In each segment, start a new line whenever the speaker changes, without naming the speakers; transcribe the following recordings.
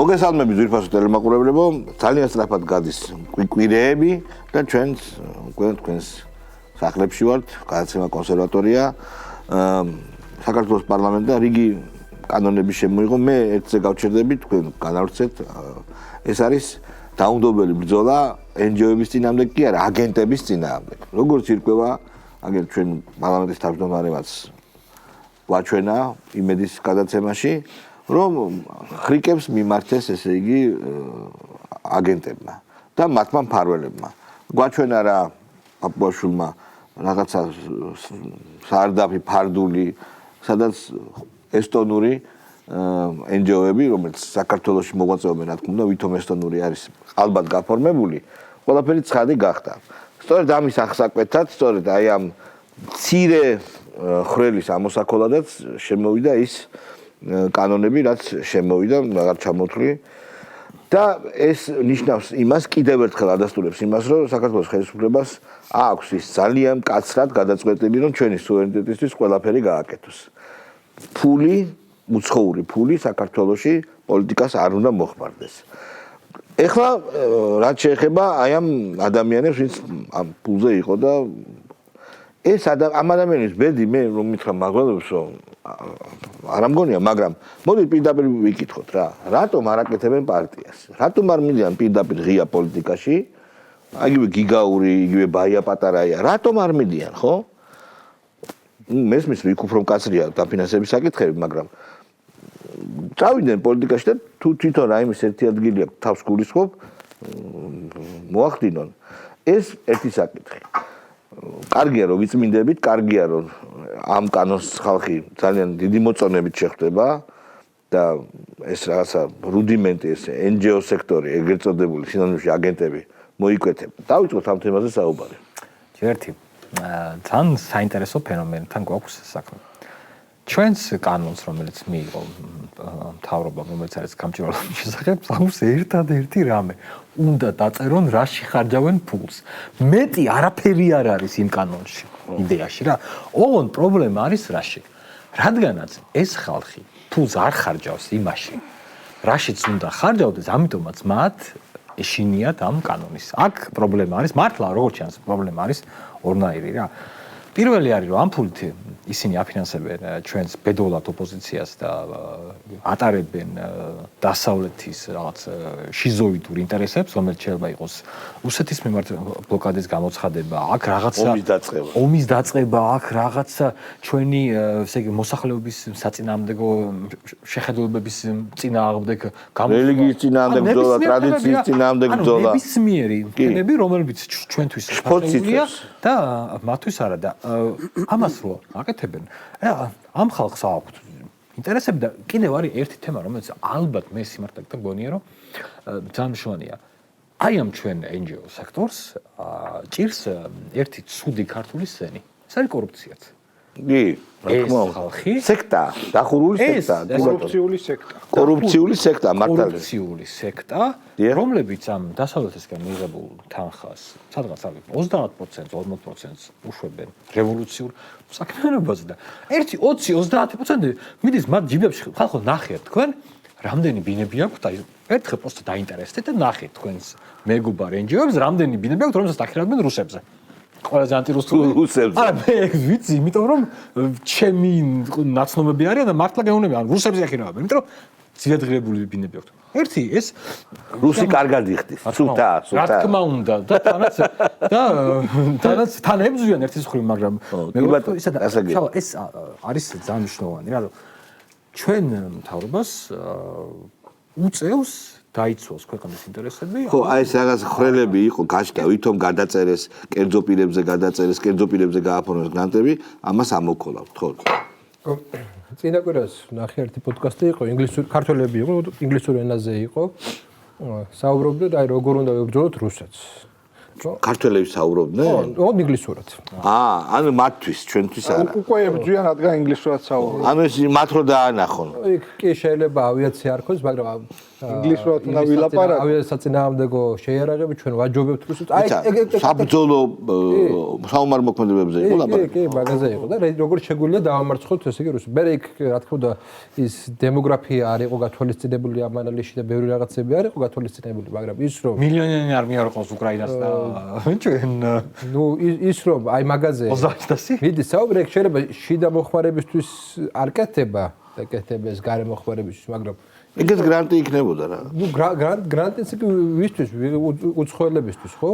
მოგესალმები ძვირფასო ტელემაყურებლებო, ძალიან სწრაფად გადის კვირეები და თქვენს სახლებში ვართ, გადაცემა კონსერვატორია. საქართველოს პარლამენტიდან რიგი კანონები შემოიღო, მე ერთზე გავჩერდები, თქვენ განავრცეთ. ეს არის დაუნდობელი ბრძოლა NGO-ების წინააღმდეგ კი არა, აგენტების წინააღმდეგ. როგორც ირკვევა, აგერ ჩვენ პარლამენტის თავმჯდომარემაც ვაჩვენა იმედის გადაცემაში, რომ ხრიკებს მიმართეს, ესე იგი, აგენტებმა და მათმა მფარველებმა. გვაჩვენა რა პაპუაშვილმა რაღაცა სარდაფი ფარდული, სადაც ესტონური NGO-ები, რომელიც საქართველოში მოღვაწეობენ, რა თქმა უნდა, ვითომ ესტონური არის ალბათ გაფორმებული, ყველაფერი ცხადი გახდა. სწორედ ამის აღსაკვეთად, სწორედ აი ამ მცირე ხვრელის ამოსაქოლადაც შემოვიდა ის კანონები, რაც შემოვიდა, რაღაც ჩამოთვლი და ეს ნიშნავს იმას, კიდევ ერთხელ ადასტურებს იმას, რომ საქართველოს ხელისუფლებას აქვს ის ძალიან მკაცრად გადაწყვეტილი, რომ ჩვენი სუვერენიტეტისთვის ყველაფერი გააკეთოს. ფული, უცხოური ფული საქართველოში პოლიტიკას არ უნდა მოხმარდეს. ეხლა რაც შეეხება აი ამ ადამიანებს, ვინც ამ ფულზე იყო და ეს ამ ადამიანის ბედი მე რომ მითხრა მაგალითს რომ არ ამგონია, მაგრამ მოდით პირდაპირ ვიკითხოთ რა. რატომ არ აკეთებენ პარტიას? რატომ არ მიდიან პირდაპირ ღია პოლიტიკაში? იგივე გიგაური, იგივე ბაია პატარაია, რატომ არ მიდიან, ხო? მესმის ვიქ უფრო მკაცრია დაფინანსების საკითხები, მაგრამ წავიდნენ პოლიტიკაში და თუ თვითონ რაიმის ერთი ადგილი აქვს თავს გულისხმობ, მოახდინონ. ეს ერთი საკითხი. კარგია რომ ვიწმინდებით, კარგია რომ ამ კანონს ხალხი ძალიან დიდი მოწონებით შეხვდება და ეს რაღაცა რუდიმენტი ეს NGO სექტორი, ეგრეთ წოდებული სინონიმში აგენტები მოიკვეთება. დავიწყოთ ამ თემაზე საუბარი.
ერთი თან საინტერესო ფენომენთან გვაქვს საქმე. ჩვენს კანონს, რომელიც მიიღო მთავრობამ, რომელიც არის გამჭვირვალობის შესახებ, აქვს ერთადერთი რამე. უნდა დაწერონ რაში ხარჯავენ ფულს. მეტი არაფერი არ არის იმ კანონში, იდეაში რა. ოღონდ პრობლემა არის რაში? რადგანაც ეს ხალხი ფულს არ ხარჯავს იმაში, რაშიც უნდა ხარჯავდეს, ამიტომაც მათ ეშინიათ ამ კანონის. აქ პრობლემა არის, მართლა როგორც ჩანს, პრობლემა არის ორნაირი რა. პირველი არის რომ ამ ფულით ისინი აფინანსებენ ჩვენს ბედოლად ოპოზიციას და ატარებენ დასავლეთის რაღაც შიზოიდურ ინტერესებს, რომელიც შეიძლება იყოს რუსეთის მიმართ ბლოკადის გამოცხადება, აქ რაღაცა ომის დაწყება, აქ რაღაცა ჩვენი ესე იგი მოსახლეობის საწინააღმდეგო შეხედულებების წინააღმდეგ
რელიგიის წინააღმდეგ ბრძოლა, ტრადიციის წინააღმდეგ ბრძოლა.
ნებისმიერი თემები, რომელებიც ჩვენთვის ხალხია და მათთვის არა და ამას რო აკეთებენ, ამ ხალხს აქვთ ინტერესები და კიდევ არის ერთი თემა, რომელიც ალბათ მე სიმართლედ გონია, რომ ძალიან მნიშვნელოვანია. აი ამ ჩვენ NGO სექტორს ჭირს ერთი ცუდი ქართული სცენი. ეს არის კორუფციაც.
კი, რა თქმა უნდა. სექტა, დახურული სექტა, კორუფციული სექტა, მართალია.
კორუფციული სექტა, რომლებიც ამ დასავლეთისგან მიღებულ თანხას, სადღაც არის 30%, 40% უშვებენ რევოლუციურ საქმიანობაზე და 1-20-30% მიდის მათ ჯიბებში. ხალხო ნახეთ თქვენ, რამდენი ბინები აქვთ, აი ერთხელ პოსტ დაინტერესდეთ და ნახეთ თქვენს მეგობარ NGO-ებს, რამდენი ბინები აქვთ, რომელსაც აკირავენ რუსებზე. ყველაზე ანტირუსული
რუსებზე.
არა, მე ვიცი, იმიტომ რომ ჩემი ნაცნობები არიან და მართლა გეუბნები, ან რუსებზე აკირავენ, იმიტომ რომ ძილადღირებული ბინები აქვთ. ერთი ეს
რუსი კარგად იხდის, სულთა.
რა თქმა უნდა და თანაც თან ებრძვიან ერთის მხრივ, მაგრამ მე ვთქვი ეს არის ძალიან მნიშვნელოვანი რა, რომ ჩვენ მთავრობას უწევს დაიცვას ქვეყნის ინტერესები.
ხო, აი ეს რაღაც ხრელები იყო გაშკა, ვითომ გადაწერეს, კერძო პირებზე გადაწერეს, კერძო პირებზე გააფორმეს გრანტები, ამას ამოქოლავთ, ხო?
წინა კვირას ნახე ერთი პოდკასტი იყო, ქართველები იყო, ინგლისურ ენაზე იყო. საუბრობდნენ, აი როგორ უნდა ვებრძოლოთ რუსეთს.
ქართველები საუბრობდნენ?
ო ინგლისურად.
ანუ მათთვის, ჩვენთვის არა.
უკვე ებრძვიან, რადგან ინგლისურად საუბრობენ.
ანუ ეს მათ რო დაანახონ.
იქ კი შეიძლება ავიაცია არ ქონდეს, მაგრამ
ინგლისურად უნდა ვილაპარაკო.
ავიაცსაწინააღმდეგო შეიარაღები ჩვენ ვაჯობებთ რუსულად.
საბრძოლო საომარ მოქმედებებზე იყო ლაპარაკი.
კი, მაგაზე იყო და როგორ შეგვიძლია დავამარცხოთ ესე იგი რუსი. მე იქ რა თქმა უნდა ის დემოგრაფია არ იყო გათვალისწინებული ამ ანალიზში და ბევრი რაღაცები არ იყო გათვალისწინებული, მაგრამ ის რომ
მილიონიანი არმია არ ყავს უკრაინას და ჩვენ
ნუ ის რომ აი მაგაზე
28-ი
მიდი საუბარი ეგ შეიძლება შიდა მოხმარებისთვის არ კეთდება და კეთდება ეს გარე მოხმარებისთვის, მაგრამ
ეგეც გრანტი იქნებოდა რა.
ნუ გრანტიც კი ვისთვის უცხოელებისთვის ხო?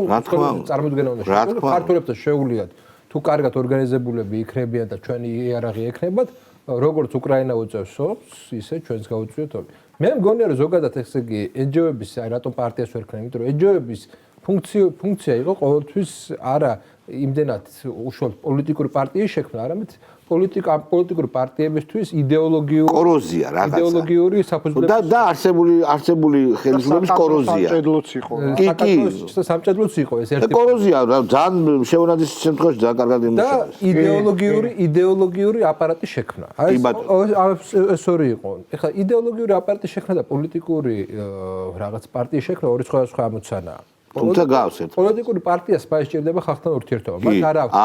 წარმოდგენა უნდა
რა
ქართველებთან შეუულიათ თუ კარგად ორგანიზებულები იქნებიან და ჩვენი იარაღი ექნებათ, როგორც უკრაინა უწევს ომს, ისე ჩვენს გაუწიოთ ომი. მე მგონია რომ ზოგადად ესე იგი NGO-ების აი რატომ პარტიას ვერ ქნა, იმიტომ რომ NGO-ების ფუნქცია იყო ყოველთვის არა იმდენად უშუალოდ პოლიტიკური პარტიის შექმნა, არამედ პოლიტიკური პარტიებისთვის
კოროზია რაღაცა.
იდეოლოგიური საფუძვლები
და არსებული ხელისუფლების კოროზია.
სამჭედლოც იყო.
კი.
სამჭედლოც იყო ეს ერთი.
კოროზია ძალიან შეუნაძის შემთხვევაში ძალიან კარგად იმუშავებს.
და იდეოლოგიური აპარატის შექმნა. აი ეს ორი იყო. ეხლა იდეოლოგიური აპარატის შექმნა და პოლიტიკური რაღაც პარტიის შექმნა ორი სხვადასხვა ამოცანაა.
თუმცა გავს ერთ.
პოლიტიკური პარტია სპაისჭირდება ხალხთან ურთიერთობა. მათ არ აქვს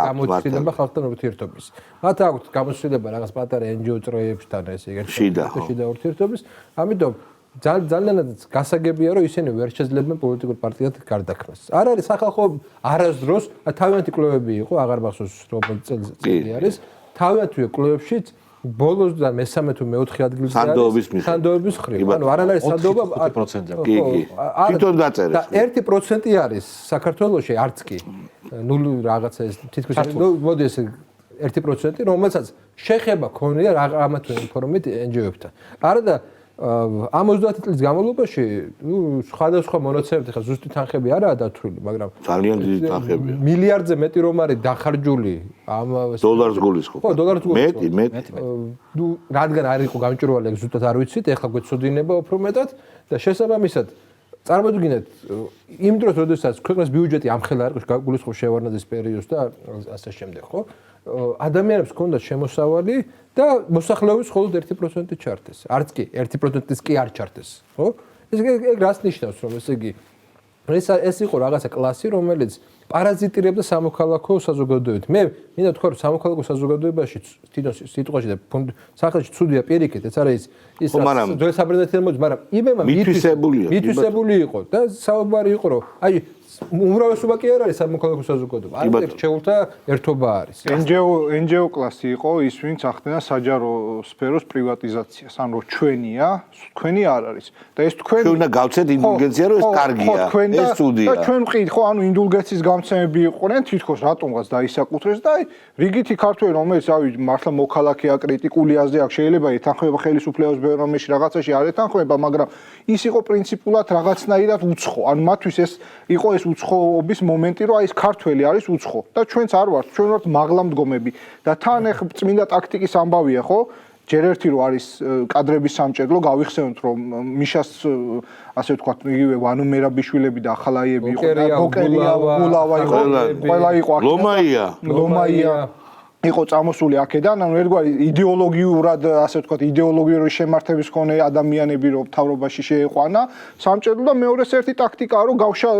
გამოცდილება ხალხთან ურთიერთობის. მათ აქვს გამოცდილება რაღაც პატარა NGO წრეებთან ესე იგი შიდა ურთიერთობის. ამიტომ ძალიანაც გასაგებია რომ ისინი ვერ შეძლებენ პოლიტიკურ პარტიად გარდაქმნას. არ არის სახალხო არასდროს თავიანთი კვლევები იყო, აღარ მახსოვს რომელი წელი არის. თავიანთი კვლევებშიც ბოლოს და მესამე თუ მეოთხე ადგილზე არის სანდოების ხრივ. ანუ არანაირი სანდოობა
5%-ზე.
კი. თვითონ დაწერეს.
და 1% არის საქართველოში არც კი. 0 რაღაცა ეს თითქოს მოდი ეს 1%, რომელსაც შეხება ქონია ამა თუ ინფორმით NGO-ებთან. არა და ამ 30 წლის განმავლობაში სხვადასხვა მონაცემებით ხა ზუსტი თანხები არაა დათვლილი, მაგრამ
ძალიან დიდი თანხებია.
მილიარდზე მეტი რომ არის დახარჯული ამ
დოლარს გულისხმობ.
ხო, დოლარს გულისხმობ.
მეტი.
ნუ რადგან არ იყო გამჭვირვალე, ზუსტად არ ვიცით, ეხლა გვეცოდინება უფრო მეტად და შესაბამისად წარმოიდგინეთ იმ დროს, როდესაც ქვეყნის ბიუჯეტი ამხელა არ იყო გულისხმობ შევარდნაძის პერიოდს და ასე შემდეგ, ხო? ადამიანებს ჰქონდათ შემოსავალი და მოსახლეობის მხოლოდ 1% ჩართეს. არც კი 1%-ის კი არ ჩართეს, ხო? ეგ რას ნიშნავს, რომ ესე იგი ეს იყო რაღაცა კლასი, რომელიც პარაზიტირებდა სამოქალაქო საზოგადოებით. მე მინდა თქვა, რომ სამოქალაქო საზოგადოებაში თვითონ სიტყვაში და სახელში ცუდია პირიქით, ეს არის ის ძველსაბრუნდელი მოძ, მაგრამ იმემა მითვისებული იყო და საუბარი იყო, რომ აი უმრავლესობა კი არ არის სამოქალაქო საზოგადოება. არც შეულთა ერთობა არის.
NGO კლასი იყო ის, ვინც ახდენა საჯარო სფეროს პრივატიზაციას, ანუ რომ ჩვენია, თქვენი არ არის. და ეს თქვენ
უნდა გავცეთ ინდულგენცია, რომ ეს კარგია, ეს ცუდია.
და ჩვენ ვყიდით, ხო, ანუ ინდულგენციის გამცემები იყვნენ, თითქოს რატომღაც დაისაკუთრეს და აი რიგითი ქართველი, რომელიც ავი მართლა მოქალაქეა, კრიტიკული აზრი აქვს, შეიძლება ეთანხმება ხელისუფლებას ბევრ რამეში, რაღაცაში არ ეთანხმება, მაგრამ ის იყო პრინციპულად რაღაცნაირად უცხო. ანუ მათთვის ეს იყო ეს უცხოობის მომენტი, რომ აი ეს ქართველი არის უცხო და ჩვენც არ ვართ, ჩვენ ვართ მაღლა მდგომები და თან ახ წმინდა ტაქტიკის ამბავია, ხო? ჯერ ერთი რო არის კადრების სამჭედლო, გავიხსენოთ რომ მიშას ასე ვთქვათ, იგივე ვანო მერაბიშვილები და ახალაიები იყო და ბოკელია, გულავა იყო, ყველა იყო აქ. ლომაია იყო წამოსული აქედან, ანუ ერთგვარი იდეოლოგიურად, ასე ვთქვათ, იდეოლოგიური შემართების მქონე ადამიანები რო მთავრობაში შეეყვანა, სამჭედლო და მეორეს ერთი ტაქტიკაა, რომ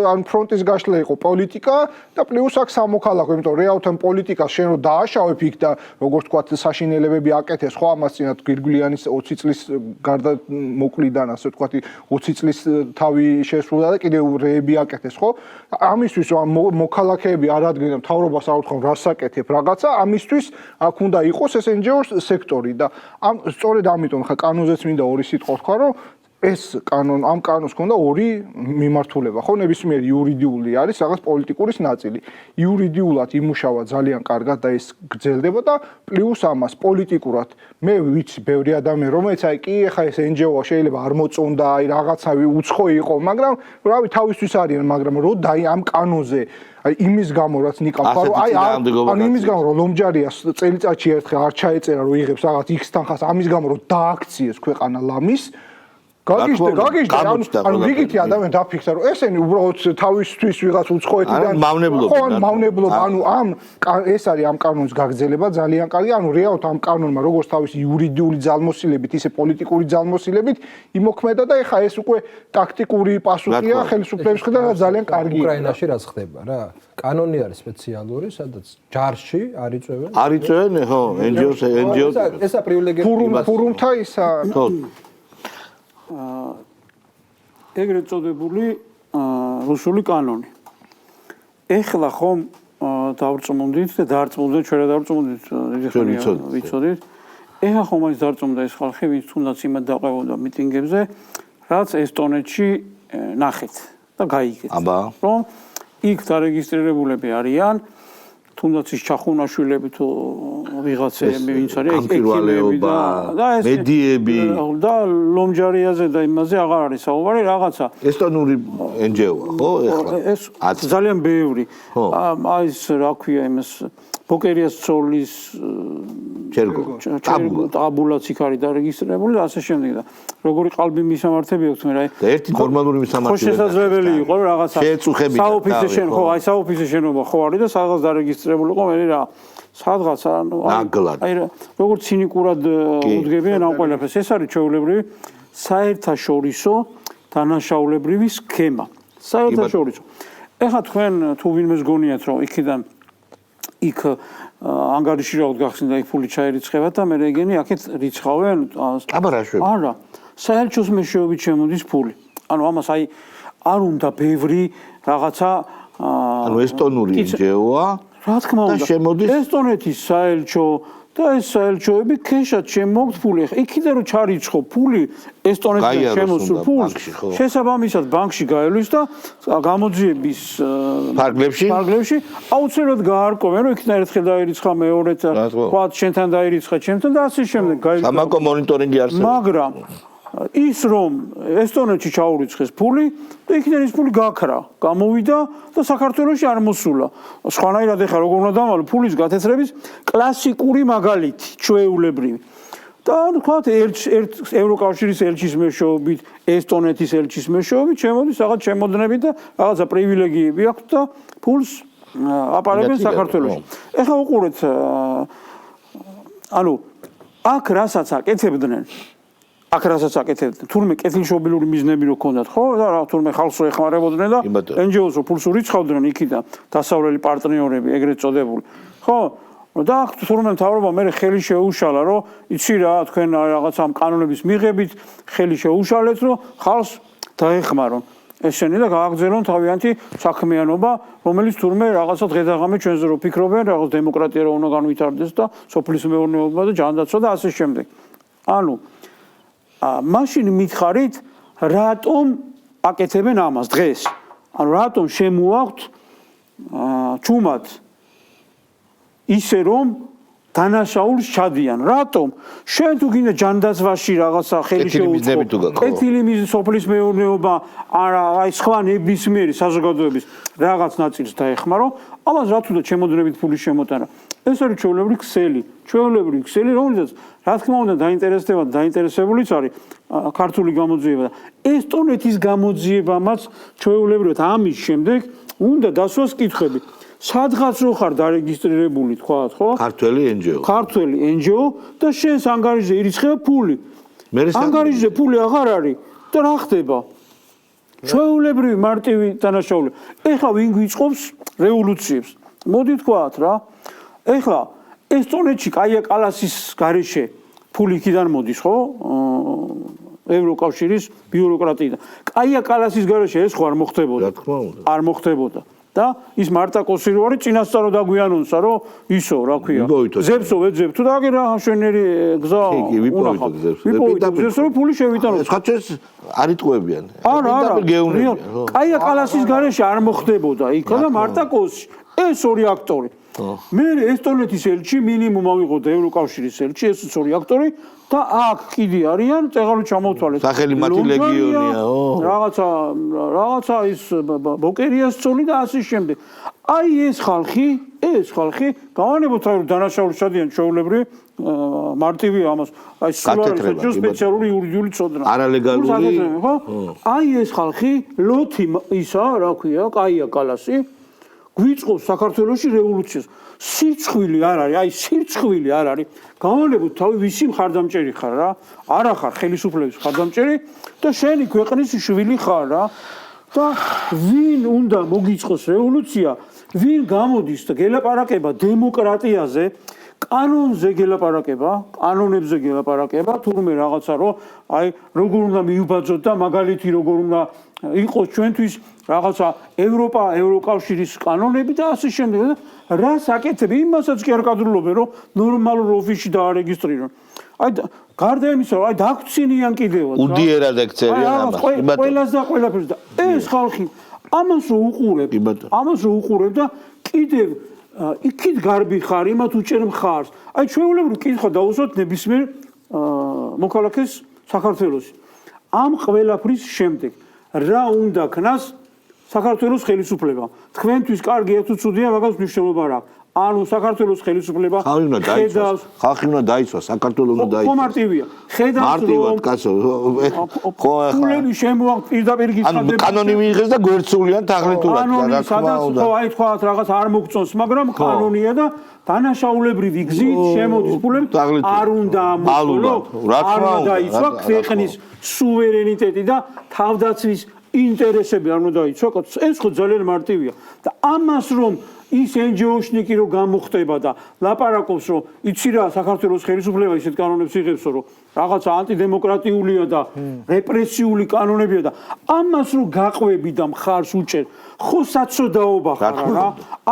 ან ფრონტის გაშლა იყო პოლიტიკა და პლუს აქ სამოქალაქო, იმიტომ რეალთან პოლიტიკას შენ რო დააშავებ იქ და როგორ ვთქვათ, საშინელებები აკეთეს, ხო, ამას წინათ გირგვლიანის 20 წლის გარდა მოკლიდან, ასე ვთქვათ, 20 წლის თავი შესრულდა და კიდევ რეები აკეთეს, ხო? ამისთვის რომ მოქალაქეები არ ადგენდნენ მთავრობას არ უთხოვენ რას აკეთებ რაღაცა, ამის აქ უნდა იყოს ეს NGO სექტორი და სწორედ ამიტომ ხა კანონზეც მინდა ორი სიტყვა თქვა, რომ ეს ამ კანონს ჰქონდა ორი მიმართულება, ხო, ნებისმიერი იურიდიული არის რაღაც პოლიტიკურის ნაწილი. იურიდიულად იმუშავა ძალიან კარგად და ეს გრძელდება და პლუს ამას პოლიტიკურად მე ვიცი ბევრი ადამიანი, რომელიც აი კი ხა ეს NGO შეიძლება არ მოწონდა, აი რაღაცავი უცხო იყო, მაგრამ რავი თავისთვის არიან, მაგრამ რო დაი ამ კანონზე აი იმის გამო რაც ნიკამპა რომ ანუ იმის გამო რომ ლომჯარიას წელიწადში ერთხელ არ ჩაეწერა რომ იღებს რაღაც X თანხას ამის გამო რომ დააქციეს ქვეყანა ლამის გაგიჟდა, ანუ ვიგითი ადამიანი დაფიქრდა, რომ ესენი უბრალოდ თავისთვის ვიღაც უცხოეთიდან ანუ ამ ეს არის ამ კანონის გაგრძელება ძალიან კარგი, ანუ რეალურად ამ კანონმა როგორც თავისი იურიდიული ძალმოსილებით, ისე პოლიტიკური ძალმოსილებით იმოქმედა და ეხა ეს უკვე ტაქტიკური პასუხია ხელისუფლების მხრიდან და ძალიან კარგია.
უკრაინაში რაც ხდება რა? კანონი არის სპეციალური, სადაც ჯარში არიწევენ.
არიწევენ, ხო, NGO-ს
ესა პრივილეგია
ფურუმთა ისა
ეგრეთ წოდებული რუსული კანონი. ეხლა ხომ დავრწმუნდით და დაარწმუნდით, ჩვენ დაარწმუნდით, ვიცოდით. ეხლა ხომ ის დაარწმუნდა ეს ხალხი, ვინც თუნდაც იმად დაყევოდა მიტინგებზე, რაც ესტონეთში ნახეთ და გაიგეთ. რომ იქ დარეგისტრირებულები არიან თუნდაც ის ჩახუნაშვილები თუ ვიღაცები ვინც არის
ექიმები და მედიები
და ლომჯარიაზე და იმაზე აღარ არის საუბარი რაღაცა
ესტონური NGO-ა ხო ეხლა
ეს ძალიან ბევრი აი ეს რა ქვია იმას ბოკერიას ცოლის
ჩერგო
ტაბულაც იქ არის დარეგისტრირებული და ასე შემდეგ და როგორი ყალბი მისამართები აქვს მე რა
და ერთი ფორმალური მისამართი
ხო შესაძლებელი იყო რომ რაღაცა საოფისე შენ ხო აი საოფისე შენობა ხო არის და სადღაც დარეგისტრირებული იყო მე რა სადღაც აი როგორ ცინიკურად უდგებიან ამ ყველაფერს ეს არის ჩვეულებრივი საერთაშორისო დანაშაულებრივი სქემა საერთაშორისო ეხლა თქვენ თუ ვინმეს გონიათ რომ იქიდან იქ ანგარიში რა გახსნიდა იქ ფული ჩაერიცხება და მე რეგენი აქეთ რიცხავენ
აბარაშვები
არა საერთოს მეშვეობით შემოდის ფული ანუ ამას აი არ უნდა ბევრი რაღაცა
ანუ ესტონური NGO-ა
რა თქმა უნდა ესტონეთის საელჩო და ეს საელჩოები ქეშად შემოგთ ფული ხა იქიდან რომ ჩარიცხო ფული ესტონეთიდან შემოსულ ფულს შესაბამისად ბანკში გაელვის და გამოძიების ფარგლებში აუცილებლად გაარკვევენ რომ იქიდან ერთხელ დაირიცხა მეორეც თქვა შენთან დაირიცხა ჩემთან და ასე შემდეგ
სამაკო მონიტორინგი არსებობს
მაგრამ ის რომ ესტონეთში ჩაურიცხეს ფული და იქიდან ის ფული გაქრა, გამოვიდა და საქართველოში არ მოსულა. სხვანაირად ეხლა როგორ უნდა დავალო ფულის გათეთრების კლასიკური მაგალითი, ჩვეულებრივი. და თქვათ ევროკავშირის ელჩის მეშვეობით, ესტონეთის ელჩის მეშვეობით შემოდის რაღაც შემოდნებით და რაღაცა პრივილეგიები აქვს და ფულს აპარებენ საქართველოში. ეხლა უყურეთ ანუ აქ რასაც აკეთებდნენ აქ რასაც აკეთებდნენ თურმე კეთილშობილური მიზნები რო ქონდათ ხო და რა თურმე ხალხს რო ეხმარებოდნენ და NGO-ს რო ფულს ურიცხავდნენ იქიდან დასავლელი პარტნიორები ეგრეთ წოდებული ხო და აქ თურმე მთავრობა მე ხელი შეუშალა რომ იცი რა თქვენ რაღაც ამ კანონების მიღებით ხელი შეუშალეთ რომ ხალხს დაეხმარონ ესენი და გააგზავნონ თავიანთი საქმიანობა რომელიც თურმე რაღაცა დღედაღამე ჩვენზე რო ფიქრობენ რაღაც დემოკრატია რო უნდა განვითარდეს და სოფლის მეურნეობა და ჯანდაცვა და ასე შემდეგ ანუ მაშინ მითხარით რატომ აკეთებენ ამას დღეს ანუ რატომ შემოაქვთ ჩუმად ისე რომ დანაშაულს ჩადიან რატომ შენ თუ გინდა ჯანდაცვაში რაღაცა ხელი შეუწყო კეთილი მიზნით სოფლის მეურნეობა არა აი სხვა ნებისმიერი საზოგადოების რაღაც ნაწილს დაეხმარო ამას რა თუნდა ჩემოდნებით ფული შემოტანა ეს არის ჩვეულებრივი ქსელი რომელსაც რა თქმა უნდა დაინტერესდება და დაინტერესებულიც არის ქართული გამოძიება და ესტონეთის გამოძიებამაც ჩვეულებრივად ამის შემდეგ უნდა დასვას კითხვები სადღაც რო ხარ დარეგისტრირებული თქვათ ხო ქართველი NGO და შენს ანგარიშზე ირიცხება ფული ანგარიშზე ფული აღარ არის და რა ხდება ჩვეულებრივი მარტივი დანაშაულება ეხლა ვინ გვიწყობს რევოლუციებს მოდი თქვათ რა ეხლა ესტონეთში კაია კალასის გარეშე ფული იქიდან მოდის ხო ევროკავშირის ბიუროკრატიიდან კაია კალასის გარეშე ეს ხო არ მოხდებოდა
რა თქმა უნდა
არ მოხდებოდა და ის მარტა კოსი რო არის წინასწარ რო დაგვიანონსა რომ ისო რა ქვია ზებსო ვეძებ თუ და აგერ რა შვენერი გზა ვიპოვით ზებს რო ფული შევიტანოთ
სხვა ჩვენს არ იტყუებიან
არა კაია კალასის გარეშე არ მოხდებოდა იქ და მარტა კოსი ეს ორი აქტორი მე ესტონეთის ელჩი მინიმუმ ავიღოთ ევროკავშირის ელჩი ეს ორი აქტორი და აქ კიდე არიან წეღავით ჩამოვთვალეთ
სახელი მათი ლეგიონია
რაღაცა ის ბოკერიას ცოლი და ასე შემდეგ აი ეს ხალხი ეს ხალხი გავანებოთ რომ დანაშაული შადიან ჩვეულებრივი მარტივია ამას აი სულ არის სპეციალური იურიდიული ცოდნა
არალეგალური
ხო აი ეს ხალხი ლოთი ისა რა ქვია კაია კალასი გვიწყობს საქართველოში რევოლუციას სირცხვილი არ არის აი სირცხვილი არ არის გავანებოთ თავი ვისი მხარდამჭერი ხარ რა არა ხარ ხელისუფლების მხარდამჭერი და შენი ქვეყნის შვილი ხარ რა და ვინ უნდა მოგიწყოს რევოლუცია ვინ გამოდის და გელაპარაკება დემოკრატიაზე კანონზე გელაპარაკება კანონებზე გელაპარაკება თურმე რაღაცა რომ აი როგორ უნდა მიუბაძოთ და მაგალითი როგორ უნდა იყოს ჩვენთვის რაღაცა ევროპა ევროკავშირის კანონები და ასე შემდეგ რა საკეთები იმასაც კი არ გადრულობენ რომ ნორმალურ ოფისში დაარეგისტრირონ აი გარდა იმისა რომ აი დაგვრცინიან კიდევაც
უდიერად ექცევიან ამას
ყველას და ყველაფერს და ეს ხალხი ამას რო უყურებ და კიდევ იქით გარბი ხარ იმათ უჭერ მხარს აი ჩვეულებრივ კითხვა დაუსვათ ნებისმიერ მოქალაქეს საქართველოში ამ ყველაფრის შემდეგ რა უნდა ქნას საქართველოს ხელისუფლება თქვენთვის კარგია თუ ცუდია მაგას მნიშვნელობა რა ანუ საქართველოს ხელისუფლება
ხალხი უნდა დაიცვას საქართველოს უნდა დაიცვას
კომარტივია ხედავს
რომ კაცო ხო
ხულები შემოაქვს პირდაპირ გიცხადებს
კანონი მიიღეს და გვერდსულიან თაღლითურად
რა თქმა უნდა ხო აი თქვათ რაღაც არ მოგწონს მაგრამ კანონია და დანაშაულებრივი გზით შემოდის ფულები არ უნდა ამოწოლო არ უნდა დაიცვა ქვეყნის სუვერენიტეტი და თავდაცვის ინტერესები არ უნდა დაიცვა ეს ხო ძალიან მარტივია და ამას რომ ის NGO-შნიკი რო გამოხდება და ლაპარაკობს რომ იცი რა საქართველოს ხელისუფლება ისეთ კანონებს იღებსო რომ რაღაცა ანტიდემოკრატიულია და რეპრესიული კანონებია და ამას რო გაყვები და მხარს უჭერ ხო საწოდაობა ხარ რა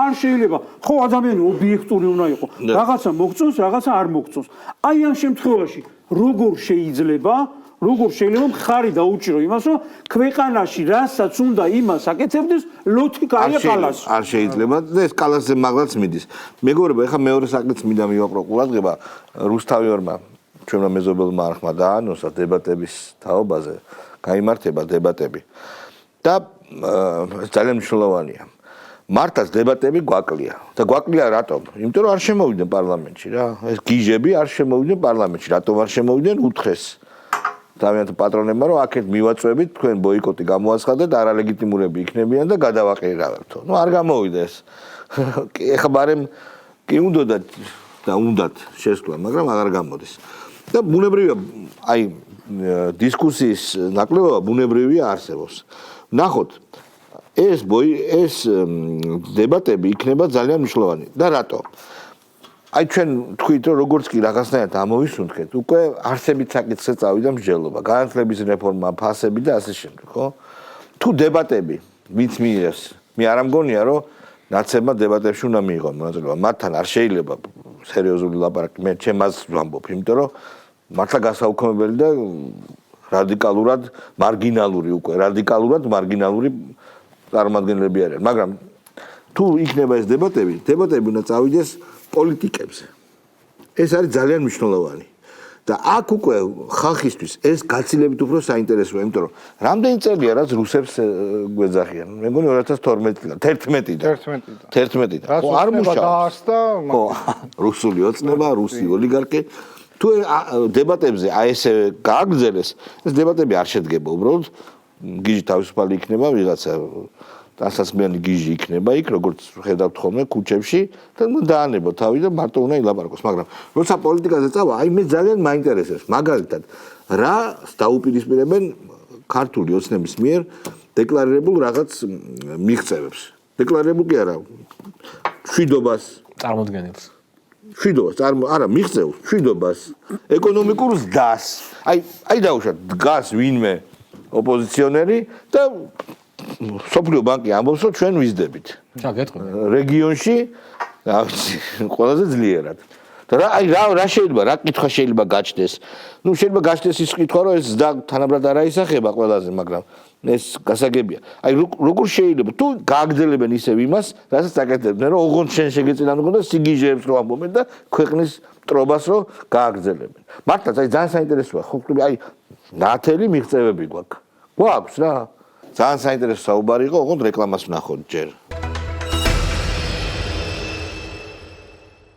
არ შეიძლება ხო ადამიანი ობიექტური უნდა იყოს რაღაცა მოგწონს რაღაცა არ მოგწონს აი ამ შემთხვევაში როგორ შეიძლება მხარი დაუჭირო იმას რომ ქვეყანაში რასაც უნდა იმას აკეთებდეს ლოთი კაია კალასი
არ შეიძლება და ეს კალასზე მაგლაც მიდის მეგობრებო ეხლა მეორე საკითხს მინდა მივაყრო ყურადღება რუსთავიორმა ჩვენმა მეზობელმა არხმა დაანონსა დებატების თაობაზე გაიმართება დებატები და ძალიან მნიშვნელოვანია მართლაც დებატები გვაკლია და გვაკლია რატომ? იმიტომ რომ არ შემოვიდნენ პარლამენტში რა ეს გიჟები არ შემოვიდნენ პარლამენტში რატომ არ შემოვიდნენ უთხრეს თავიანთ პატრონებმა რომ აქეთ მივაწვევით თქვენ ბოიკოტი გამოაცხადეთ არალეგიტიმურები იქნებიან და გადავაყირავებთო. ნუ არ გამოვიდა ეს. ეხლა ბარემ კი უნდათ შესვლა, მაგრამ აღარ გამოდის. და ბუნებრივია აი დისკუსიის ნაკლებობა ბუნებრივია არსებობს. ნახოთ ეს დებატები იქნება ძალიან მნიშვნელოვანი. და რატო? აი ჩვენ თქვით რომ როგორც კი რაღაცნაირად ამოვისუნთქეთ, უკვე არსებით საკითხზე წავიდა მსჯელობა, განათლების რეფორმა, ფასები და ასე შემდეგ, ხო? თუ დებატები ვინც მიიღეს, მე არ ამგონია რომ ნაცებმა დებატებში უნდა მიიღონ მონაწილეობა. მათთან არ შეიძლება სერიოზული ლაპარაკი, მე ჩემს ვამბობ, იმიტომ რომ მართლა გასაუქმებელი და რადიკალურად მარგინალური წარმომადგენლები არიან, მაგრამ თუ იქნება ეს დებატები უნდა წავიდეს პოლიტიკებზე. ეს არის ძალიან მნიშვნელოვანი. და აქ უკვე ხალხისთვის ეს გაცილებით უფრო საინტერესოა, იმიტომ რომ რამდენი წელია რაც რუსებს გვეძახიან. მე მგონი 2011-დან. ხო, არ მუშაობს. ხო, რუსული ოცნება, რუსი ოლიგარქი. თუ დებატებზე აი ესე გააგრძელეს, ეს დებატები არ შედგება უბრალოდ გიჟი თავისუფალი იქნება ვიღაცა დასასმიანი გიჟი იქნება იქ როგორც ხედავთ ხოლმე ქუჩებში და დაანებო თავი და მარტო უნდა ილაპარაკოს მაგრამ როცა პოლიტიკაზე წავა აი მე ძალიან მაინტერესებს მაგალითად რა დაუპირისპირებენ ქართული ოცნების მიერ დეკლარირებულ რაღაც მიღწევებს დეკლარირებულ კი არა შვიდობას
წარმოადგენელს
არა მიღწევს შვიდობას ეკონომიკურ ზრდას აი დაუშვათ დგას ვინმე ოპოზიციონერი და სოფლიო ბანკი ამბობს რომ ჩვენ ვიზდებით. რეგიონში რა ვიცი ყველაზე ძლიერად. და რა შეიძლება რა კითხვა შეიძლება გაჩნდეს? ნუ შეიძლება გაჩნდეს ის კითხვა რომ ეს თანაბრად არ აისახება ყველაზე, მაგრამ ეს გასაგებია. აი როგორ შეიძლება თუ გააგრძელებენ ისევ იმას, რასაც აკეთებდნენ, რომ ოღონდ შენ შეგეწინა უნდა სიგიჟეებს რო ამბობენ და ქვეყნის ტრობას რო გააგრძელებენ. მართლაც აი ძალიან საინტერესოა, ხო აი ნათელი მიღწევები გვაქვს რა. ძალიან საინტერესო საუბარი იყო, ოღონდ რეკლამას ვნახოთ ჯერ.